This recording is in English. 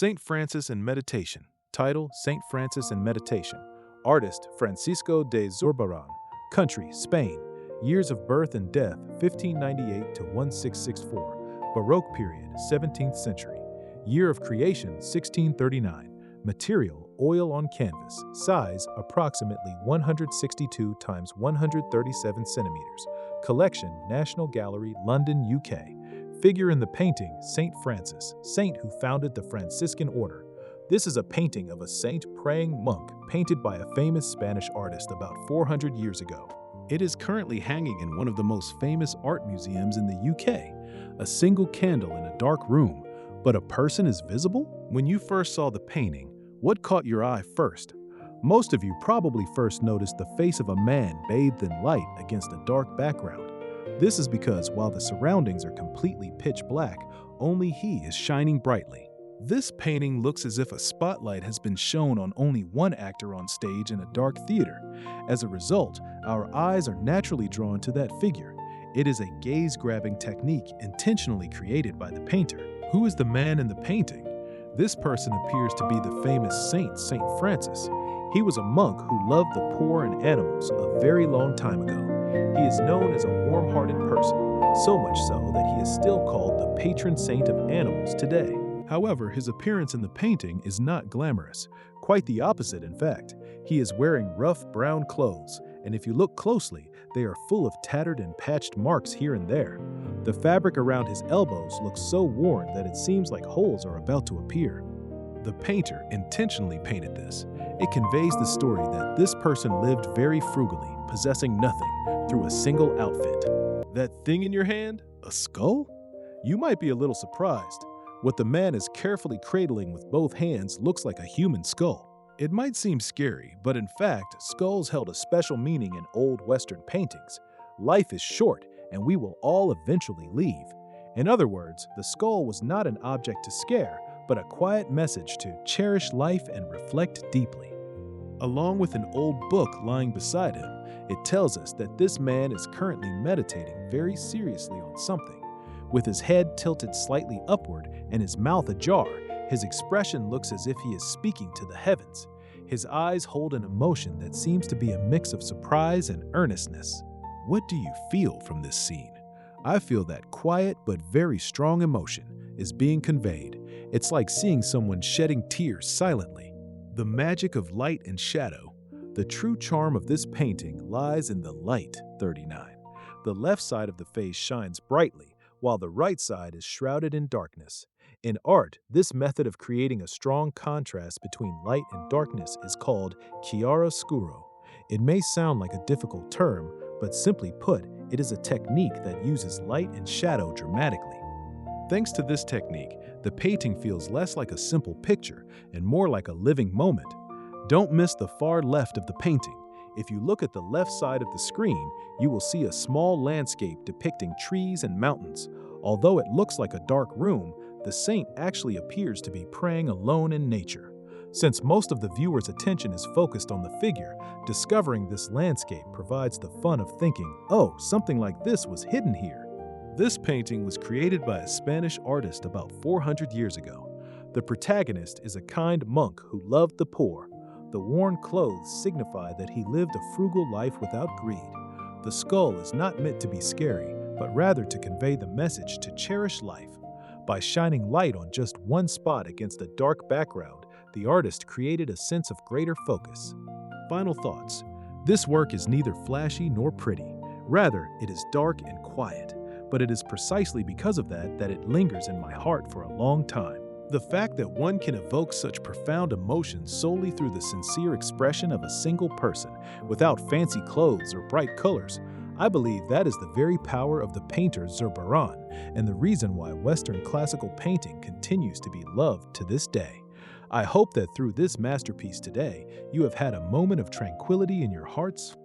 Saint Francis in Meditation. Title: Saint Francis in Meditation. Artist: Francisco de Zurbarán. Country: Spain. Years of birth and death: 1598 to 1664. Baroque period: 17th century. Year of creation: 1639. Material: oil on canvas. Size: approximately 162 times 137 centimeters. Collection: National Gallery, London, UK. Figure in the painting: Saint Francis, saint who founded the Franciscan order. This is a painting of a saint praying monk painted by a famous Spanish artist about 400 years ago. It is currently hanging in one of the most famous art museums in the UK. A single candle in a dark room, but a person is visible? When you first saw the painting, what caught your eye first? Most of you probably first noticed the face of a man bathed in light against a dark background. This is because while the surroundings are completely pitch black, only he is shining brightly. This painting looks as if a spotlight has been shown on only one actor on stage in a dark theater. As a result, our eyes are naturally drawn to that figure. It is a gaze-grabbing technique intentionally created by the painter. Who is the man in the painting? This person appears to be the famous saint, Saint Francis. He was a monk who loved the poor and animals a very long time ago. He is known as a warm-hearted person, so much so that he is still called the patron saint of animals today. However, his appearance in the painting is not glamorous. Quite the opposite, in fact. He is wearing rough brown clothes, and if you look closely, they are full of tattered and patched marks here and there. The fabric around his elbows looks so worn that it seems like holes are about to appear. The painter intentionally painted this. It conveys the story that this person lived very frugally, possessing nothing, through a single outfit. That thing in your hand? A skull? You might be a little surprised. What the man is carefully cradling with both hands looks like a human skull. It might seem scary, but in fact, skulls held a special meaning in old Western paintings. Life is short, and we will all eventually leave. In other words, the skull was not an object to scare, but a quiet message to cherish life and reflect deeply. Along with an old book lying beside him, it tells us that this man is currently meditating very seriously on something. With his head tilted slightly upward and his mouth ajar, his expression looks as if he is speaking to the heavens. His eyes hold an emotion that seems to be a mix of surprise and earnestness. What do you feel from this scene? I feel that quiet but very strong emotion is being conveyed. It's like seeing someone shedding tears silently. The magic of light and shadow. The true charm of this painting lies in the light. 39. The left side of the face shines brightly, while the right side is shrouded in darkness. In art, this method of creating a strong contrast between light and darkness is called chiaroscuro. It may sound like a difficult term, but simply put, it is a technique that uses light and shadow dramatically. Thanks to this technique, the painting feels less like a simple picture and more like a living moment. Don't miss the far left of the painting. If you look at the left side of the screen, you will see a small landscape depicting trees and mountains. Although it looks like a dark room, the saint actually appears to be praying alone in nature. Since most of the viewer's attention is focused on the figure, discovering this landscape provides the fun of thinking, oh, something like this was hidden here. This painting was created by a Spanish artist about 400 years ago. The protagonist is a kind monk who loved the poor. The worn clothes signify that he lived a frugal life without greed. The skull is not meant to be scary, but rather to convey the message to cherish life. By shining light on just one spot against a dark background, the artist created a sense of greater focus. Final thoughts. This work is neither flashy nor pretty. Rather, it is dark and quiet. But it is precisely because of that it lingers in my heart for a long time. The fact that one can evoke such profound emotion solely through the sincere expression of a single person, without fancy clothes or bright colors, I believe that is the very power of the painter Zurbarán, and the reason why Western classical painting continues to be loved to this day. I hope that through this masterpiece today, you have had a moment of tranquility in your hearts.